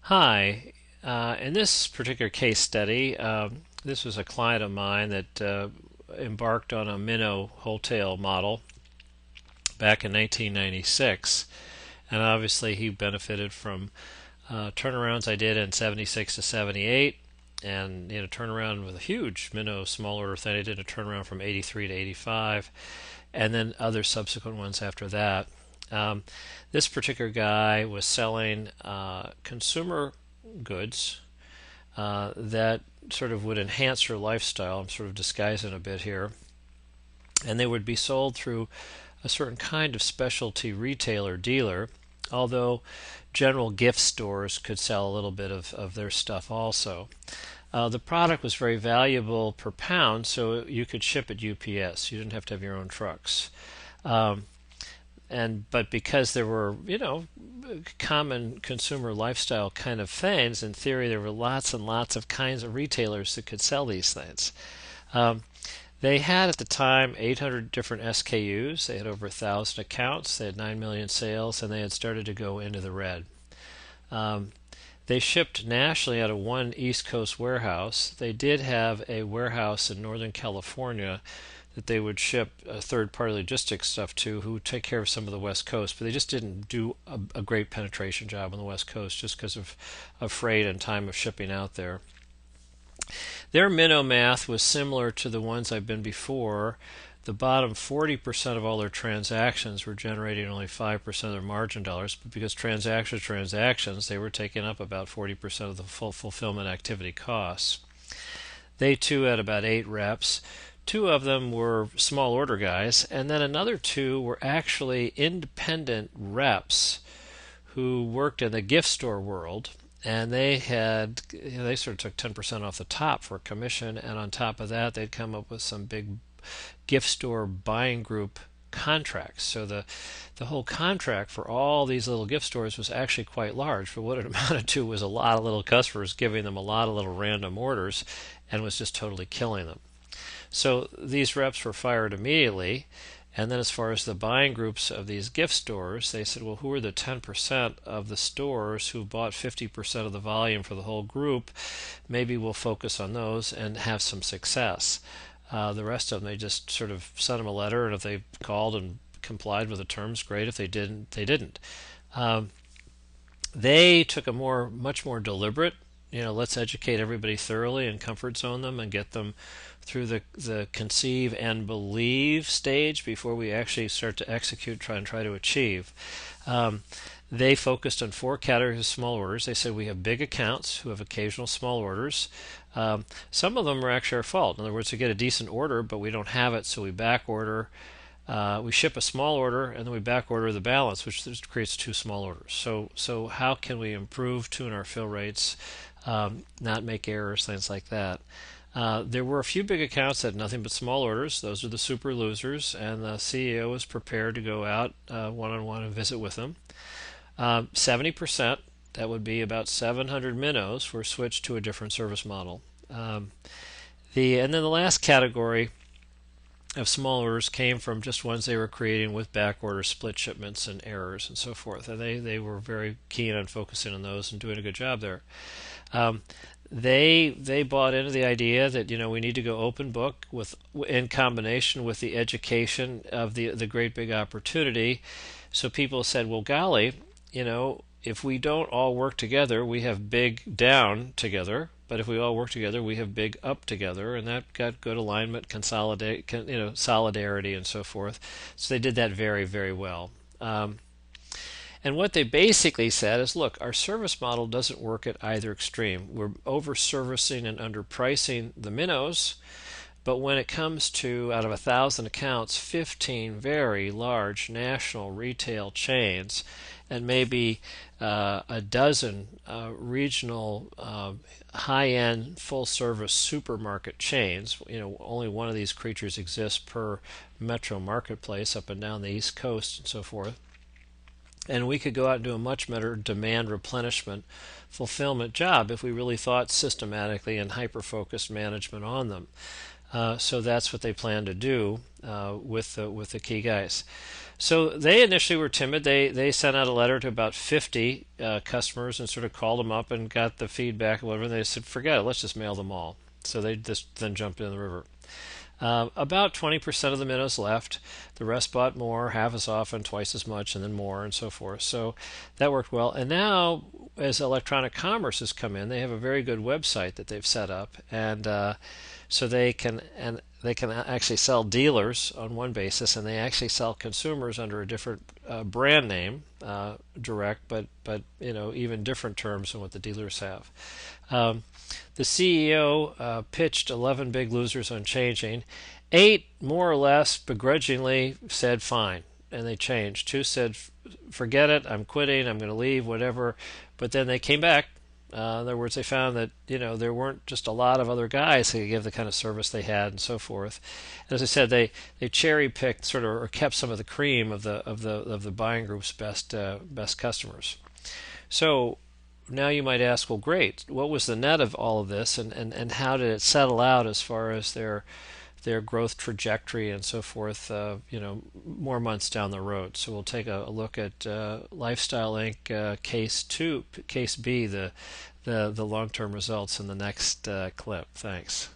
Hi. In this particular case study, this was a client of mine that embarked on a Minnow wholesale model back in 1996, and obviously he benefited from turnarounds I did in 76 to 78, and a turnaround with a huge Minnow small order thing. I did a turnaround from 83 to 85, and then other subsequent ones after that. Um, this particular guy was selling consumer goods that sort of would enhance your lifestyle. I'm sort of disguising a bit here. And they would be sold through a certain kind of specialty retailer dealer, although general gift stores could sell a little bit of their stuff also. The product was very valuable per pound, so you could ship it UPS. You didn't have to have your own trucks. Um, but because there were common consumer lifestyle kind of things, in theory there were lots and lots of kinds of retailers that could sell these things. um, they had at the time 800 different SKUs. They had over 1,000 accounts. They had 9 million sales, and they had started to go into the red. um, they shipped nationally out of one East Coast warehouse. They did have a warehouse in Northern California that they would ship third-party logistics stuff to, who would take care of some of the West Coast, but they just didn't do a great penetration job on the West Coast just because of freight and time of shipping out there. Their minnow math was similar to the ones I've been before. The bottom 40% of all their transactions were generating only 5% of their margin dollars, but because transactions, they were taking up about 40% of the full fulfillment activity costs. They too had about 8 reps. Two of them were small order guys, and then another two were actually independent reps who worked in the gift store world. And they had, they sort of took 10% off the top for a commission, and on top of that, they'd come up with some big gift store buying group contracts. So the whole contract for all these little gift stores was actually quite large, but what it amounted to was a lot of little customers giving them a lot of little random orders, and was just totally killing them. So these reps were fired immediately. And then, as far as the buying groups of these gift stores, they said, well, who are the 10% of the stores who bought 50% of the volume for the whole group? Maybe we'll focus on those and have some success. The rest of them, they just sort of sent them a letter, and if they called and complied with the terms, great. If they didn't, they didn't. Um, they took a much more deliberate, let's educate everybody thoroughly and comfort zone them and get them through the conceive and believe stage before we actually start to execute, try to achieve. Um, they focused on 4 categories of small orders. They said we have big accounts who have occasional small orders. Some of them are actually our fault. In other words, we get a decent order, but we don't have it, so we back order. We ship a small order and then we back order the balance, which creates 2 small orders. So how can we improve, tune our fill rates, not make errors, things like that. There were a few big accounts that had nothing but small orders. Those are the super losers, and the CEO was prepared to go out one-on-one and visit with them. 70%, that would be about 700 minnows, were switched to a different service model. And then the last category of small orders came from just ones they were creating with back orders, split shipments, and errors, and so forth. And they were very keen on focusing on those and doing a good job there. Um, they bought into the idea that we need to go open book with in combination with the education of the great big opportunity. So people said, well, golly, if we don't all work together, we have big down together. But if we all work together, we have big up together, and that got good alignment, solidarity, and so forth. So they did that very, very well. And what they basically said is, look, our service model doesn't work at either extreme. We're over-servicing and underpricing the minnows, but when it comes to, out of 1,000 accounts, 15 very large national retail chains, and maybe a dozen regional high-end full-service supermarket chains. Only one of these creatures exists per metro marketplace up and down the East Coast and so forth. And we could go out and do a much better demand replenishment fulfillment job if we really thought systematically and hyper-focused management on them. So that's what they plan to do with the key guys. So they initially were timid. They sent out a letter to about 50 customers and sort of called them up and got the feedback or whatever. And they said, forget it, let's just mail them all. So they just then jumped in the river. About 20% of the minnows left. The rest bought more, half as often, twice as much, and then more, and so forth. So that worked well. And now, as electronic commerce has come in, they have a very good website that they've set up, and so they can actually sell dealers on one basis, and they actually sell consumers under a different brand name, direct, but even different terms than what the dealers have. The CEO pitched 11 big losers on changing. 8 more or less begrudgingly said fine, and they changed. 2 said forget it, I'm quitting, I'm going to leave, whatever. But then they came back. In other words, they found that there weren't just a lot of other guys who could give the kind of service they had, and so forth. And as I said, they cherry picked sort of or kept some of the cream of the buying group's best customers. So now you might ask, well, great, what was the net of all of this, and how did it settle out as far as their growth trajectory and so forth, more months down the road. So we'll take a look at Lifestyle Inc. Case B, the long-term results in the next clip. Thanks.